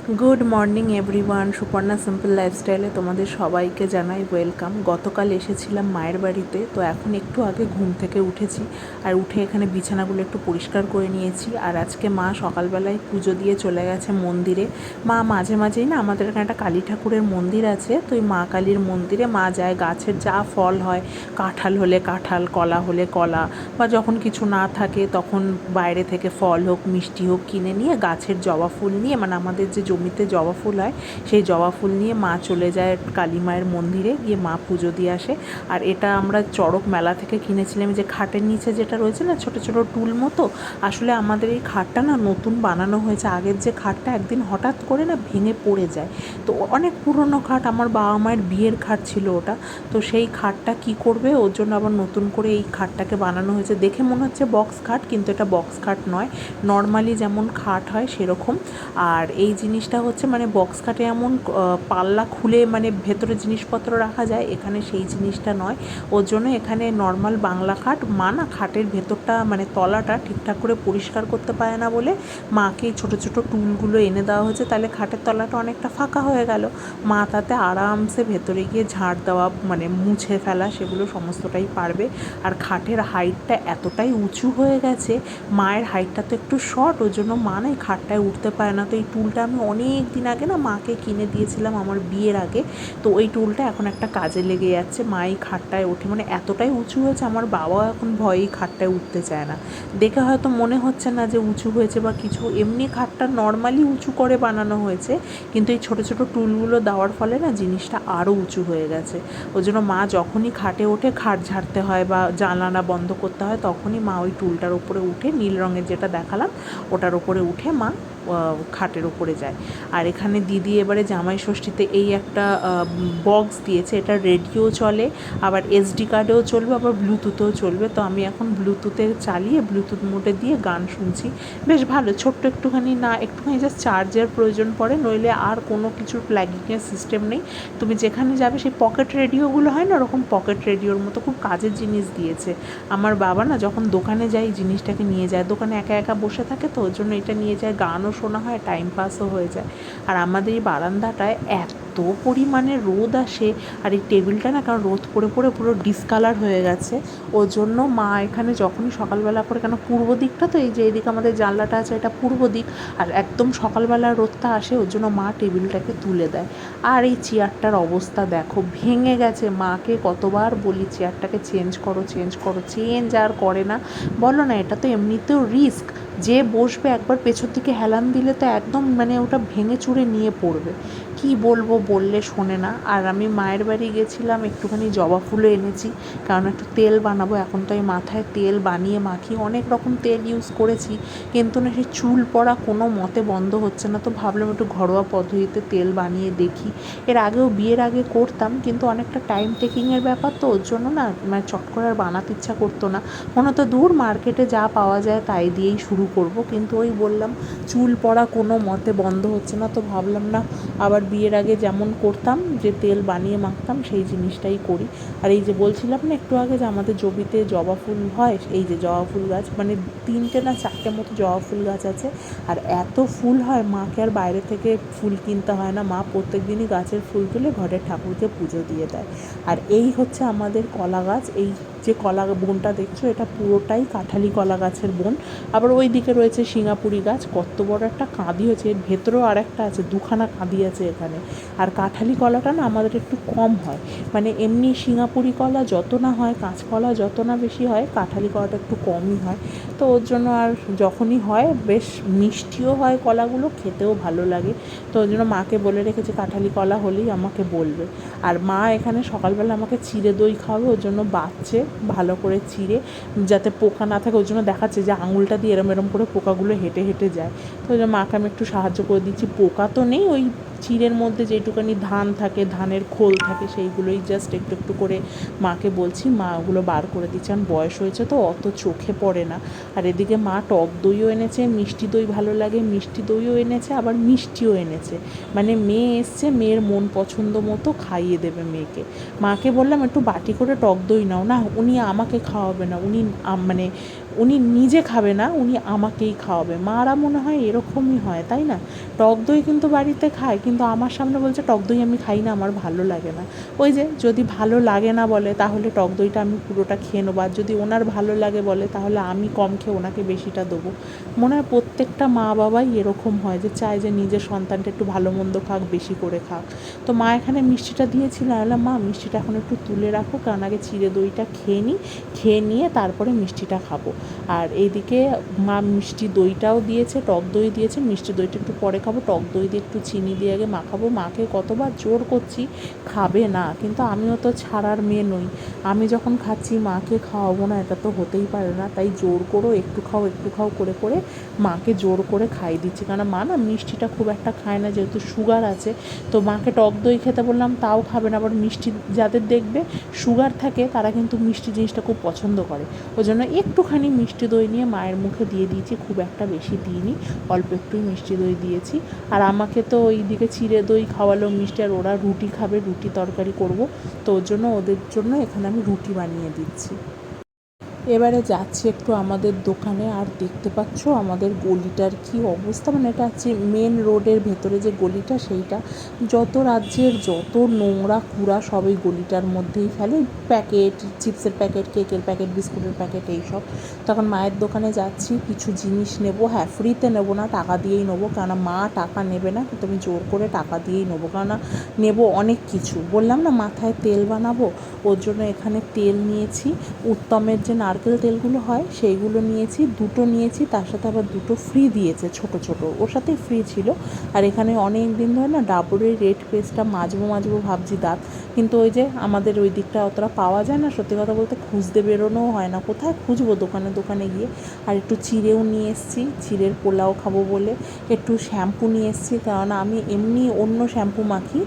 Good morning everyone, Suparna simple লাইফস্টাইলে তোমাদের সবাইকে জানাই ওয়েলকাম। গতকাল এসেছিলাম মায়ের বাড়িতে, তো এখন একটু আগে ঘুম থেকে উঠেছি আর উঠে এখানে বিছানাগুলো একটু পরিষ্কার করে নিয়েছি। আর আজকে মা সকালবেলায় পুজো দিয়ে চলে গেছে মন্দিরে। মা মাঝে মাঝেই না, আমাদের এখানে একটা কালী ঠাকুরের মন্দির আছে, তো ওই মা কালীর মন্দিরে মা যায়। গাছের যা ফল হয়, কাঁঠাল হলে কাঁঠাল, কলা হলে কলা, বা যখন কিছু না থাকে তখন বাইরে থেকে ফল হোক মিষ্টি হোক কিনে নিয়ে গাছের জবা ফুল নিয়ে, মানে আমাদের যে জমিতে জবা ফুল হয় সেই জবা ফুল নিয়ে মা চলে যায় কালী মায়ের মন্দিরে, গিয়ে মা পুজো দিয়ে আসে। আর এটা আমরা চড়ক মেলা থেকে কিনেছিলাম, যে খাটের নিচে যেটা রয়েছে না ছোটো ছোটো টুল মতো, আসলে আমাদের এই খাটটা না নতুন বানানো হয়েছে। আগের যে খাটটা একদিন হঠাৎ করে না ভেঙে পড়ে যায়, তো অনেক পুরনো খাট, আমার বাবা মায়ের বিয়ের খাট ছিল ওটা। তো সেই খাটটা কি করবে, ওর জন্য আবার নতুন করে এই খাটটাকে বানানো হয়েছে। দেখে মনে হচ্ছে বক্স খাট, কিন্তু এটা বক্স খাট নয়, নর্মালি যেমন খাট হয় সেরকম। আর এই জিনিসটা হচ্ছে মানে বক্স খাটে এমন পাল্লা খুলে মানে ভেতরে জিনিসপত্র রাখা যায়, এখানে সেই জিনিসটা নয়। ওর জন্য এখানে নর্মাল বাংলা খাট। মা না খাটের ভেতরটা মানে তলাটা ঠিকঠাক করে পরিষ্কার করতে পারে না বলে মাকে ছোটো ছোটো টুলগুলো এনে দেওয়া হয়েছে, তাহলে খাটের তলাটা অনেকটা ফাঁকা হয়ে গেল। মা তাতে আরামসে ভেতরে গিয়ে ঝাড় দেওয়া মানে মুছে ফেলা সেগুলো সমস্তটাই পারবে। আর খাটের হাইটটা এতটাই উঁচু হয়ে গেছে, মায়ের হাইটটা তো একটু শর্ট, ওর জন্য মা না এই খাটটায় উঠতে পারে না। তো এই টুলটা আমি অনেক দিন আগে না মাকে কিনে দিয়েছিলাম আমার বিয়ের আগে, তো ওই টুলটা এখন একটা কাজে লেগে যাচ্ছে। মা এই খাটটায় ওঠে, মানে এতটাই উঁচু হয়েছে আমার বাবাও এখন ভয়েই খাটটায় উঠতে চায় না। দেখে হয়তো মনে হচ্ছে না যে উঁচু হয়েছে বা কিছু, এমনি খাটটা নর্মালি উঁচু করে বানানো হয়েছে, কিন্তু এই ছোটো ছোটো টুলগুলো দেওয়ার ফলে না জিনিসটা আরও উঁচু হয়ে গেছে। ওই জন্য মা যখনই খাটে ওঠে, খাট ঝাড়তে হয় বা জানলা বন্ধ করতে হয়, তখনই মা ওই টুলটার উপরে উঠে, নীল রঙের যেটা দেখালাম ওটার উপরে উঠে মা খাটের ওপরে যায়। আর এখানে দিদি এবারে জামাই ষষ্ঠীতে এই একটা বক্স দিয়েছে, এটা রেডিও চলে, আবার এসডি কার্ডেও চলবে, আবার ব্লুটুথেও চলবে। তো আমি এখন ব্লুটুথে চালিয়ে ব্লুটুথ মোডে দিয়ে গান শুনছি। বেশ ভালো, ছোট্ট একটুখানি না, একটুখানি জাস্ট চার্জের প্রয়োজন পড়ে, নইলে আর কোনো কিছুর প্লাগিংয়ের সিস্টেম নেই। তুমি যেখানে যাবে সেই পকেট রেডিওগুলো হয় না, ওরকম পকেট রেডিওর মতো খুব কাজের জিনিস দিয়েছে। আমার বাবা না যখন দোকানে যায় এই জিনিসটাকে নিয়ে যায়, দোকানে একা একা বসে থাকে, তো ওর জন্য এটা নিয়ে যায়, গানও শোনা হয়, টাইম পাসও হয়ে যায়। আর আমাদের এই বারান্দাটায় এত পরিমাণে রোদ আসে, আর এই টেবিলটা না কারণ রোদ পড়ে পড়ে পুরো ডিসকালার হয়ে গেছে। ওর জন্য মা এখানে যখনই সকালবেলা করে, কেন পূর্ব দিকটা তো, এই যে এইদিকে আমাদের জানলাটা আছে এটা পূর্ব দিক, আর একদম সকালবেলা রোদটা আসে, ওর জন্য মা টেবিলটাকে তুলে দেয়। আর এই চেয়ারটার অবস্থা দেখো, ভেঙে গেছে। মাকে কতবার বলি চেয়ারটাকে চেঞ্জ করো চেঞ্জ করো, চেঞ্জ আর করে না। বলো না, এটা তো এমনিতেও রিস্ক, যে বসবে একবার পেছন দিকে হেলান দিলে তো একদম মানে ওটা ভেঙে চুরে নিয়ে পড়বে। কি বলবো, বললে শোনে না। আর আমি মায়ের বাড়ি গেছিলাম, একটুখানি জবা ফুলও এনেছি, কারণ একটু তেল বানাবো। এখন তো আমি মাথায় তেল বানিয়ে মাখি, অনেক রকম তেল ইউজ করেছি, কিন্তু না সেই চুল পড়া কোনো মতে বন্ধ হচ্ছে না। তো ভাবলাম একটু ঘরোয়া পদ্ধতিতে তেল বানিয়ে দেখি। এর আগেও বিয়ের আগে করতাম, কিন্তু অনেকটা টাইম টেকিংয়ের ব্যাপার, তো ওর জন্য না মানে চট করে আর বানাতে ইচ্ছা করতো না। মনে হতো দূর, মার্কেটে যা পাওয়া যায় তাই দিয়েই শুরু করব। কিন্তু ওই বললাম চুল পড়া কোনো মতে বন্ধ হচ্ছে না, তো ভাবলাম না আবার বিয়ের আগে যেমন করতাম, যে তেল বানিয়ে মাখতাম, সেই জিনিসটাই করি। আর এই যে বলছিলাম না একটু আগে যে আমাদের জমিতে জবা ফুল হয়, এই যে জবা ফুল গাছ, মানে 3টে না 4টে মতো জবা ফুল গাছ আছে। আর এত ফুল হয়, মাকে আর বাইরে থেকে ফুল কিনতে হয় না, মা প্রত্যেক দিনই গাছের ফুল তুলে ঘরের ঠাকুরকে পুজো দিয়ে দেয়। আর এই হচ্ছে আমাদের কলা গাছ, এই যে কলা বনটা দেখছো এটা পুরোটাই কাঁঠালি কলা গাছের বন। আবার ওই দিকে রয়েছে সিঙ্গাপুরি গাছ, কত বড় একটা কাঁদি হয়েছে, এর ভেতরেও আর একটা আছে, দুখানা কাঁদি আছে এখানে। আর কাঁঠালি কলাটা না আমাদের একটু কম হয়, মানে এমনি সিঙ্গাপুরি কলা যত না হয়, কাঁচকলা যত না বেশি হয়, কাঁঠালি কলাটা একটু কমই হয়। তো ওর জন্য আর যখনই হয় বেশ মিষ্টিও হয় কলাগুলো, খেতেও ভালো লাগে। তো ওর জন্য মাকে বলে রেখেছি কাঁঠালি কলা হলেই আমাকে বলবে। আর মা এখানে সকালবেলা আমাকে চিড়ে দই খাওয়াবে, ওর জন্য বাচ্ছে ভালো করে চিড়ে, যাতে পোকা না থাকে, ওর জন্য দেখাচ্ছে যে আঙুলটা দিয়ে এরম এরম করে পোকাগুলো হেঁটে হেঁটে যায়। তো ওই জন্য মাকে আমি একটু সাহায্য করে দিচ্ছি। পোকা তো নেই, ওই চিড়ের মধ্যে যেটুকানি ধান থাকে, ধানের খোল থাকে, সেইগুলোই জাস্ট একটু একটু করে মাকে বলছি, মা ওগুলো বার করে দিচ্ছে। কারণ বয়স হয়েছে তো অত চোখে পড়ে না। আর এদিকে মা টক দইও এনেছে, মিষ্টি দই ভালো লাগে, মিষ্টি দইও এনেছে, আবার মিষ্টিও এনেছে। মানে মেয়ে এসছে, মেয়ের মন পছন্দ মতো খাইয়ে দেবে মেয়েকে। মাকে বললাম একটু বাটি করে টক দই নাও, না উনি আমাকে খাওয়াবে না, উনি মানে উনি নিজে খাবে না, উনি আমাকেই খাওয়াবে। মারা মনে হয় এরকমই হয়, তাই না? টক দই কিন্তু বাড়িতে খায়, কিন্তু আমার সামনে বলছে টক দই আমি খাই না, আমার ভালো লাগে না। ওই যে যদি ভালো লাগে না বলে তাহলে টক দইটা আমি পুরোটা খেয়ে নেবো, আর যদি ওনার ভালো লাগে বলে তাহলে আমি কম খেয়ে ওনাকে বেশিটা দেবো। মনে হয় প্রত্যেকটা মা বাবাই এরকম হয়, যে চায় যে নিজের সন্তানটা একটু ভালো মন্দ খাক, বেশি করে খাক। তো মা এখানে মিষ্টিটা দিয়েছিল, বললাম মা মিষ্টিটা এখন একটু তুলে রাখো, কারণ আগে চিড়ে দইটা খেয়ে নিই, খেয়ে নিয়ে তারপরে মিষ্টিটা খাবো। আর এইদিকে মা মিষ্টি দইটাও দিয়েছে, টক দই দিয়েছে, মিষ্টি দইটা একটু পরে খাবো, টক দই দিয়ে একটু চিনি দিয়ে আগে মাখাবো। মাকে কতবার জোর করছি খাবে না, কিন্তু আমিও তো ছাড়ার মেয়ে নই। আমি যখন খাচ্ছি মাকে খাওয়াবো না, এটা তো হতেই পারে না। তাই জোর করো একটু খাও একটু খাও করে করে মাকে জোর করে খাইয়ে দিচ্ছি, কারণ মা না মিষ্টিটা খুব একটা খায় না, যেহেতু সুগার আছে। তো মাকে টক দই খেতে বললাম, তাও খাবে না। আবার মিষ্টি যাদের দেখবে সুগার থাকে তারা কিন্তু মিষ্টি জিনিসটা খুব পছন্দ করে, ওই জন্য একটুখানি মিষ্টি দই নিয়ে মায়ের মুখে দিয়ে দিয়েছি, খুব একটা বেশি দিইনি, অল্প একটুই মিষ্টি দই দিয়েছি। আর আমাকে তো ওই দিকে চিড়ে দই খাওয়ালো মিষ্টি, আর ওরা রুটি খাবে, রুটি তরকারি করব, তো ওর জন্য ওদের জন্য এখানে আমি রুটি বানিয়ে দিচ্ছি। এবারে যাচ্ছি একটু আমাদের দোকানে, আর দেখতে পাচ্ছ আমাদের গলিটার কি অবস্থা, মানে এটা হচ্ছে মেন রোডের ভেতরে যে গলিটা, সেইটা যত রাজ্যের যত নোংরা কুড়া সব এই গলিটার মধ্যেই ফেলে, প্যাকেট, চিপসের প্যাকেট, কেকের প্যাকেট, বিস্কুটের প্যাকেট, এইসব। তখন মায়ের দোকানে যাচ্ছি, কিছু জিনিস নেব। হ্যাঁ, ফ্রিতে নেবো না, টাকা দিয়েই নেবো, কেননা মা টাকা নেবে না, কিন্তু আমি জোর করে টাকা দিয়েই নেবো, কেননা নেব অনেক কিছু। বললাম না মাথায় তেল বানাবো, ওর জন্য এখানে তেল নিয়েছি, উত্তমের যে নারকেল তেলগুলো হয় সেইগুলো নিয়েছি, দুটো নিয়েছি, তার সাথে আবার দুটো ফ্রি দিয়েছে, ছোট ছোট, ওর সাথেই ফ্রি ছিল। আর এখানে অনেক দিন ধরে না ডাবরের রেড পেস্টটা মাজবো মাজবো ভাবছি দাঁত, কিন্তু ওই যে আমাদের ওই দিকটা অতটা পাওয়া যায় না, সত্যি কথা বলতে খুঁজতে বেরোনোও হয় না, কোথায় খুঁজবো দোকানে দোকানে গিয়ে। আর একটু চিড়েও নিয়ে এসেছি, চিড়ের পোলাও খাবো বলে। একটু শ্যাম্পু নিয়ে এসেছি, কারণ আমি এমনি অন্য শ্যাম্পু মাখি,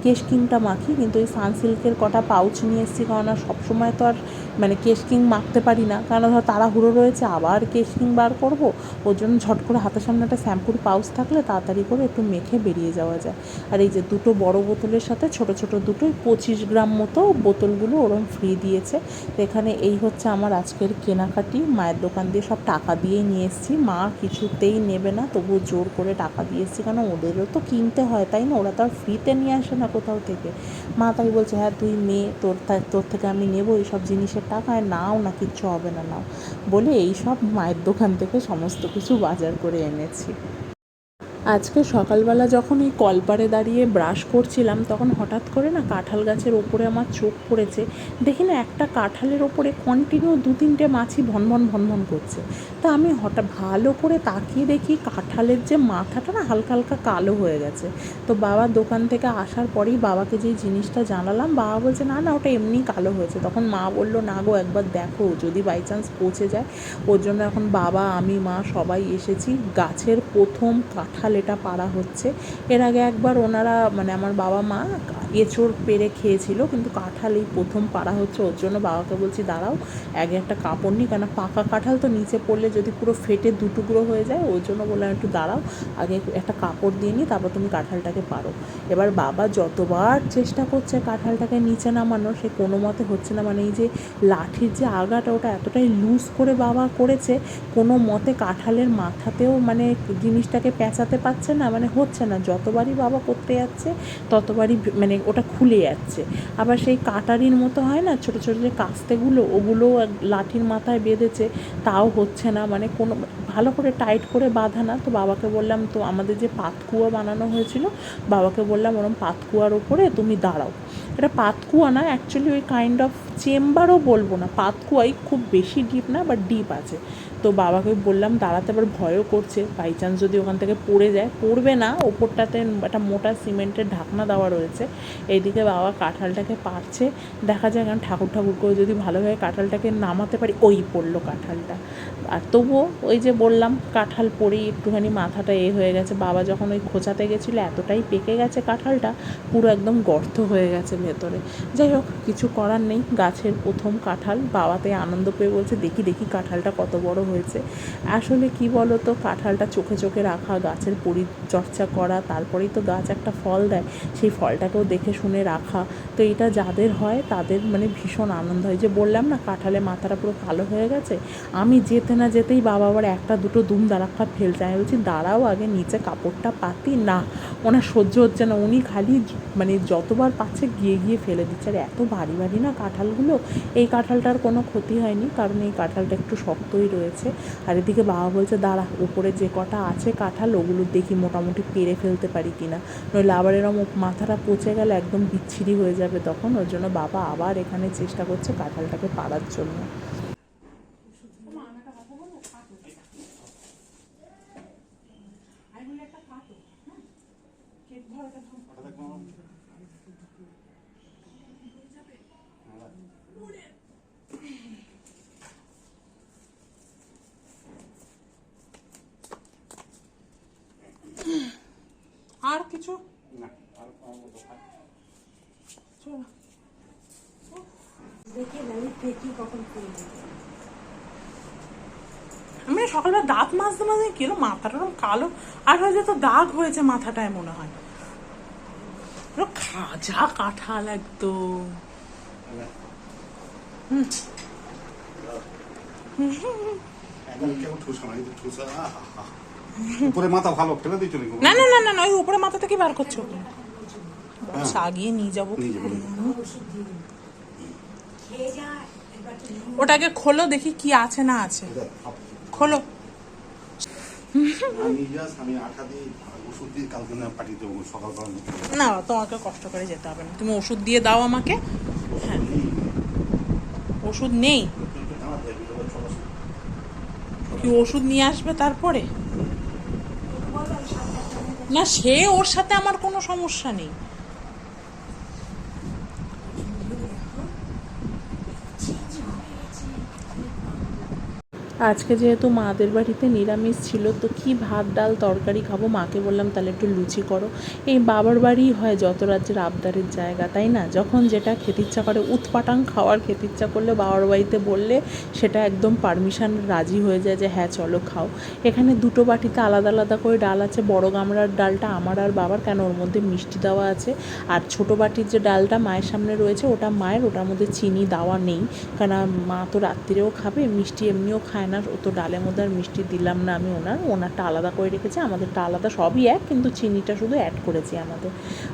কেশ কিংটা মাখি, কিন্তু ওই সানসিল্কের কটা পাউচ নিয়ে এসেছি, কারণ সবসময় তো আর মানে কেশ কিং মাখতে পারি না, কারণ ধর তাড়াহুড়ো রয়েছে, আবার কেশ কিং বার করবো, ওর জন্য ঝট করে হাতের সামনে একটা শ্যাম্পুর পাউচ থাকলে তাড়াতাড়ি করে একটু মেখে বেরিয়ে যাওয়া যায়। আর এই যে দুটো বড় বোতলের সাথে ছোট ছোট দুটোই 25 গ্রাম মতো বোতলগুলো ওরম ফ্রি দিয়েছে। তো এখানে এই হচ্ছে আমার আজকের কেনাকাটি, মায়ের দোকান দিয়ে সব টাকা দিয়েই নিয়ে এসেছি। মা কিছুতেই নেবে না, তবুও জোর করে টাকা দিয়ে এসেছি, কারণ ওদেরও তো কিনতে হয়, তাই না? ওরা তো আর ফ্রিতে নিয়ে আসে না কোথাও থেকে। মা তাই বলছে, হ্যাঁ তুই মেয়ে, তোর থেকে আমি নেবো এইসব জিনিসের টাকায়, নাও না, কিচ্ছু হবে না, নাও, বলে এইসব মায়ের দোকান থেকে সমস্ত কিছু বাজার করে এনেছি। আজকে সকালবেলা যখন এই কলপারে দাঁড়িয়ে ব্রাশ করছিলাম, তখন হঠাৎ করে না কাঁঠাল গাছের ওপরে আমার চোখ পড়েছে। দেখি না একটা কাঁঠালের ওপরে কন্টিনিউ 2-3টে মাছি ভনভন ভনভন করছে। তা আমি হঠাৎ ভালো করে তাকিয়ে দেখি কাঁঠালের যে মাথাটা না হালকা হালকা কালো হয়ে গেছে। তো বাবা দোকান থেকে আসার পরেই বাবাকে যেই জিনিসটা জানালাম, বাবা বলছে না না ওটা এমনি কালো হয়েছে। তখন মা বললো না গো, একবার দেখো যদি বাই চান্স পচে যায়। ওর জন্য এখন বাবা, আমি, মা সবাই এসেছি। গাছের প্রথম কাঁঠাল এটা পাড়া হচ্ছে। এর আগে একবার ওনারা মানে আমার বাবা মা এঁচোড় পেড়ে খেয়েছিল, কিন্তু কাঁঠাল এই প্রথম পাড়া হচ্ছে। ওর জন্য বাবাকে বলছি দাঁড়াও, আগে একটা কাপড় নিই, কেন পাকা কাঁঠাল তো নিচে পড়লে যদি পুরো ফেটে দুটুকরো হয়ে যায়, ওর জন্য বললাম একটু দাঁড়াও, আগে একটা কাপড় দিয়ে নিই, তারপর তুমি কাঁঠালটাকে পারো। এবার বাবা যতবার চেষ্টা করছে কাঁঠালটাকে নিচে নামানোর, সে কোনো মতে হচ্ছে না। মানে এই যে লাঠির যে আগাটা, ওটা এতটাই লুজ করে বাবা করেছে, কোনো মতে কাঁঠালের মাথাতেও মানে জিনিসটাকে পেঁচাতে পারছে না, মানে হচ্ছে না। যতবারই বাবা করতে যাচ্ছে ততবারই মানে ওটা খুলে যাচ্ছে। আবার সেই কাটারির মতো হয় না ছোটো ছোটো যে কাস্তেগুলো, ওগুলোও লাঠির মাথায় বেঁধেছে, তাও হচ্ছে না, মানে কোনো ভালো করে টাইট করে বাঁধা না। তো বাবাকে বললাম, তো আমাদের যে পাতকুয়া বানানো হয়েছিল, বাবাকে বললাম ওরম পাতকুয়ার ওপরে তুমি দাঁড়াও। এটা পাতকুয়া না, অ্যাকচুয়ালি ওই কাইন্ড অফ চেম্বারও বলবো না, পাতকুয়াই, খুব বেশি ডিপ না, বাট ডিপ আছে। তো বাবাকে বললাম দাঁড়াতে, আবার ভয়ও করছে, বাই চান্স যদি ওখান থেকে পড়ে যায়। পড়বে না, ওপরটাতে একটা মোটা সিমেন্টের ঢাকনা দেওয়া রয়েছে। এইদিকে বাবা কাঁঠালটাকে পারছে, দেখা যায়, কারণ ঠাকুর ঠাকুর করে যদি ভালোভাবে কাঁঠালটাকে নামাতে পারি। ওই পড়লো কাঁঠালটা। আর তবুও ওই যে বললাম, কাঁঠাল পড়েই একটুখানি মাথাটা হয়ে গেছে। বাবা যখন ওই খোঁচাতে গেছিলো, এতটাই পেকে গেছে কাঁঠালটা, পুরো একদম গর্ত হয়ে গেছে ভেতরে। যাই হোক, কিছু করার নেই, গাছের প্রথম কাঁঠাল। বাবাতে আনন্দ পেয়ে বলছে দেখি দেখি কাঁঠালটা কত বড় হয়েছে। আসলে কি বলো তো, কাঁঠালটা চোখে চোখে রাখা, গাছের পরিচর্যা করা, তারপরেই তো গাছ একটা ফল দেয়, সেই ফলটাকেও দেখে শুনে রাখা, তো এটা যাদের হয় তাদের মানে ভীষণ আনন্দ হয়। যে বললাম না কাঁঠালে মাথাটা পুরো কালো হয়ে গেছে, আমি যেতে না যেতেই বাবা আবার একটা দুটো দুম দাঁড়াক্কা ফেলছে। আমি বলছি দাঁড়াও আগে নিচে কাপড়টা পাতি, না ওনার সহ্য হচ্ছে না, উনি খালি মানে যতবার পাচ্ছে গিয়ে গিয়ে ফেলে দিচ্ছে। আর এত ভারী ভারী না কাঁঠালগুলো, এই কাঁঠালটার কোনো ক্ষতি হয়নি কারণ এই কাঁঠালটা একটু শক্তই রয়েছে। আর এদিকে বাবা বলছে দাঁড়া উপরে যে কটা আছে কাঁঠাল ওগুলো দেখি মোটামুটি পেরে ফেলতে পারি কিনা, নইলে আবার এরম মাথাটা পচে গেলে একদম বিচ্ছিরি হয়ে যাবে তখন। ওর জন্য বাবা আবার এখানে চেষ্টা করছে কাঁঠালটাকে পাড়ার জন্য। আর কিছু না, আমি সকালবেলা দাঁত মাজতে মাজতে কিরম মাথাটা ওরকম কালো আর হয়ে যেত, দাগ হয়েছে মাথাটায় মনে হয়। খাজা কাঁঠাল একদম। উপরে মাথা ভালো ফেলে দিচ্ছ না না না না, ওই উপরে মাথা থেকে বার করছো, আগিয়ে নিয়ে যাবো। ওটাকে খোলো দেখি কি আছে না আছে, খোলো। না তোমাকে কষ্ট করে যেতে হবে না, তুমি ওষুধ দিয়ে দাও আমাকে। হ্যাঁ ওষুধ নেই কি, ওষুধ নিয়ে আসবে তারপরে। না সে ওর সাথে আমার কোনো সমস্যা নেই। আজকে যেহেতু মাদের বাড়িতে নিরামিষ ছিল, তো কি ভাত ডাল তরকারি খাবো, মাকে বললাম তাহলে একটু লুচি করো। এই বাবার বাড়িই হয় যত রাজ্যের আবদারের জায়গা, তাই না? যখন যেটা খেতে ইচ্ছা করে, উৎপাটাং খাওয়ার খেতে ইচ্ছা করলে বাবার বাড়িতে বললে সেটা একদম পারমিশন রাজি হয়ে যায় যে হ্যাঁ চলো খাও। এখানে দুটো বাটিতে আলাদা আলাদা করে ডাল আছে, বড় গামলার ডালটা আমার আর বাবার, কেন ওর মধ্যে মিষ্টি দেওয়া আছে। আর ছোটো বাটির যে ডালটা মায়ের সামনে রয়েছে ওটা মায়ের, ওটার মধ্যে চিনি দেওয়া নেই, কারণ মা তো রাত্রিরেও খাবে, মিষ্টি এমনিও খায় না, ও তো ডালের মধ্যে আর মিষ্টি দিলাম না আমি। ওনারটা আলাদা করে রেখেছে, আমাদেরটা আলাদা, সবই এক কিন্তু চিনিটা শুধু অ্যাড করেছি আমাদের।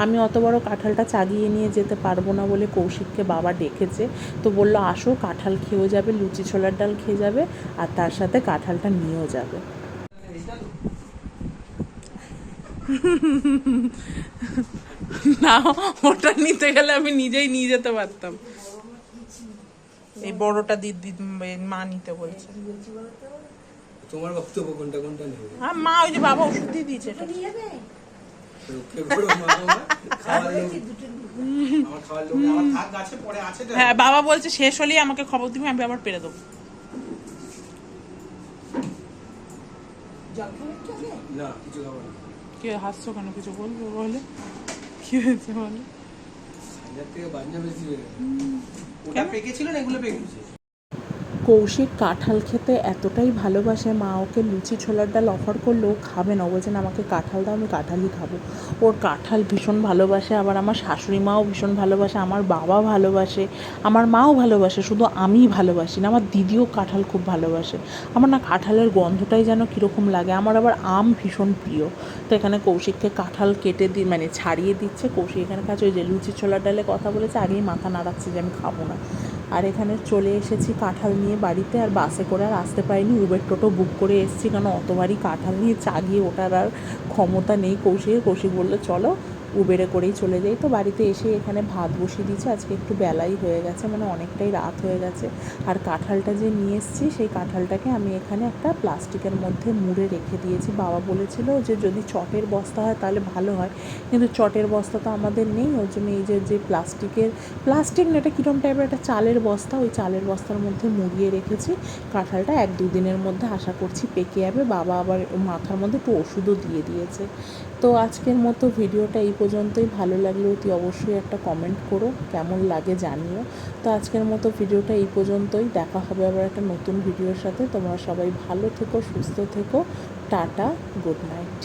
আমি অত বড় কাঁঠালটা চাগিয়ে নিয়ে যেতে পারবো না বলে কৌশিককে বাবা ডেকেছে, তো বললো আসো কাঁঠাল খেয়েও যাবে, লুচি ছোলার ডাল খেয়ে যাবে, আর তার সাথে কাঁঠালটা নিয়েও যাবে। না ওটা নিতে গেলে আমি নিজেই নিয়ে যেতে পারতাম। এই বড়টা দিদি মা নিতে বলছে। তোমার বক্তব্য কোনটা কোনটা নেবে? হ্যাঁ মা ওই যে বাবা ওষুধ দিয়ে দিয়েছে এটা। হ্যাঁ বাবা বলছে শেষ হলেই আমাকে খবর দিবি, আমি আবার পেরে দেবো। না কিছু খাবো না। কি হাসছো কেন, কিছু বলবো বলে? কি হয়েছে বলে? থেকে বাজনা বেশি হয়ে গেছে। ওটা পেকেছিল না এগুলো পেকেছে। কৌশিক কাঁঠাল খেতে এতটাই ভালোবাসে, মা ওকে লুচি ছোলার ডাল অফার করলেও খাবে না, ও বলছে না আমাকে কাঁঠাল দাও, আমি কাঁঠালই খাবো। ওর কাঁঠাল ভীষণ ভালোবাসে, আবার আমার শাশুড়ি মাও ভীষণ ভালোবাসে, আমার বাবা ভালোবাসে, আমার মাও ভালোবাসে, শুধু আমিই ভালোবাসি না। আমার দিদিও কাঁঠাল খুব ভালোবাসে। আমার না কাঁঠালের গন্ধটাই যেন কীরকম লাগে। আমার আবার আম ভীষণ প্রিয়। তো এখানে কৌশিককে কাঁঠাল কেটে মানে ছাড়িয়ে দিচ্ছে। কৌশিক এখানে কাছে ওই যে লুচি ছোলার ডালে কথা বলেছে, আগেই মাথা নাড়াচ্ছে যে আমি খাবো না। আর এখানে চলে এসেছি কাঁঠাল নিয়ে বাড়িতে, আর বাসে করে আর আসতে পারিনি, উবের টোটো বুক করে এসেছি, কারণ অতবারই কাঁঠাল নিয়ে চাগিয়ে ওঠার আর ক্ষমতা নেই কৌশিক বললো চলো উবেরে করেই চলে যাই। তো বাড়িতে এসে এখানে ভাত বসিয়ে দিয়েছি, আজকে একটু বেলাই হয়ে গেছে, মানে অনেকটাই রাত হয়ে গেছে। আর কাঁঠালটা যে নিয়ে এসেছি সেই কাঁঠালটাকে আমি এখানে একটা প্লাস্টিকের মধ্যে মুড়ে রেখে দিয়েছি। বাবা বলেছিল যে যদি চটের বস্তা হয় তাহলে ভালো হয়, কিন্তু চটের বস্তা তো আমাদের নেই, ওর জন্য এই যে প্লাস্টিক না, এটা কীরকম টাইপের একটা চালের বস্তা, ওই চালের বস্তার মধ্যে মুড়িয়ে রেখেছি। কাঁঠালটা 1-2 দিনের মধ্যে আশা করছি পেকে যাবে। বাবা আবার মাথার মধ্যে একটু ওষুধও দিয়ে দিয়েছে। তো আজকের মতো ভিডিওটা এই পর্যন্তই। ভালো লাগলে অতি অবশ্যই একটা কমেন্ট করো, কেমন লাগে জানিও। তো আজকের মতো ভিডিওটা এই পর্যন্তই। দেখা হবে আবার একটা নতুন ভিডিওর সাথে। তোমরা সবাই ভালো থেকো, সুস্থ থেকো। Tata, good night.